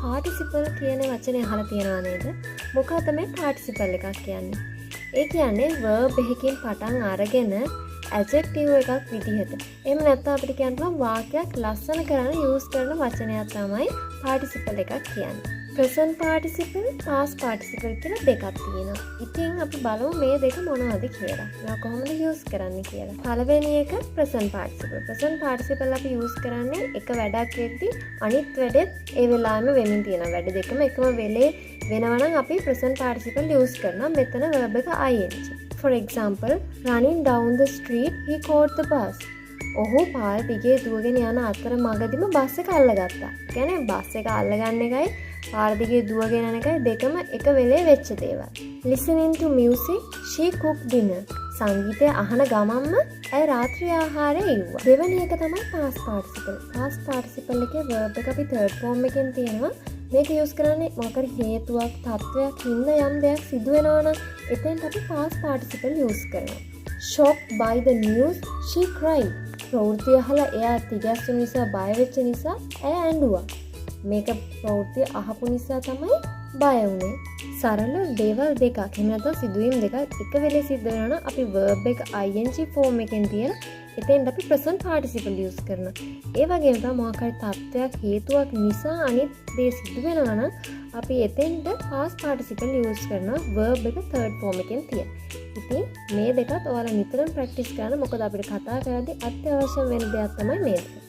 participle කියන වචනේ අහලා තියෙනව නේද? මොකක්ද මේ participle එකක් කියන්නේ? ඒ කියන්නේ verb එකකින් පටන් අරගෙන adjective එකක් විදිහට. එහෙම නැත්නම් අපිට කියන්න පුළුවන් වාක්‍යයක් ලස්සන කරන්න use කරන වචනයක් තමයි participle එකක් කියන්නේ. present participle, past participle කියලා දෙකක් තියෙනවා. ඉතින් අපි බලමු මේ දෙක මොනවද කියලා. මේවා කොහොමද use කරන්නේ කියලා. පළවෙනි එක present participle. present participle අපි use කරන්නේ එක වැඩක් වෙද්දී අනිත් වැඩෙත් ඒ වෙලාවෙම වෙමින් තියෙනවා. වැඩ දෙකම එකම වෙලේ වෙනවා නම් අපි present participle use කරනවා. මෙතන verb එක ing. For example, running down the street, he caught the bus. ඔහු පාර දිගේ දුවගෙන යන අතර මගදීම බස් එක අල්ලගත්තා. කියන්නේ බස් එක අල්ලගන්න එකයි පාර දිගේ දුවගෙන යන එකයි දෙකම එක වෙලේ වෙච්ච දේවල්. Listening to music, she cooked dinner. සංගීතය අහන ගමන්ම ඇය රාත්‍රී ආහාරය ඉව්වා. දෙවෙනි එක තමයි past participle. past participle එකේ verb එක අපි third form එකෙන් තියෙනවා. මේක use කරන්නේ මොකක් හේතුවක්, තත්වයක් හින්දා යම් දෙයක් සිදු වෙනවා නම් එතෙන්ට අපි past participle use කරනවා. Shocked by the news, she cried. ප්‍රවෘත්තිය අහලා එයා තිගැස්සු නිසා බය වෙච්ච නිසා ඇය ඇඬුවා. මේක ප්‍රවෘත්තිය අහපු නිසා තමයි බය වුනේ. සරල දේවල් දෙකක් එහෙම නැත්නම් සිදුවීම් දෙකක් එක වෙලේ සිද්ධ වෙනවා නම් අපි verb එක ing form එකෙන් තියෙන එතෙන්ට අපි present participle use කරනවා. ඒ වගේම තමයි මොකක් හරි තත්ත්වයක් හේතුවක් නිසා අනිත් දේ සිදු වෙනවා නම් අපි එතෙන්ට past participle use කරනවා verb එක third form එකෙන් තියෙන. ඉතින් මේ දෙකත් ඔයාලා නිතරම practice කරන්න. මොකද අපිට කතා කරද්දී අත්‍යවශ්‍ය වෙන දෙයක් තමයි මේ දෙක.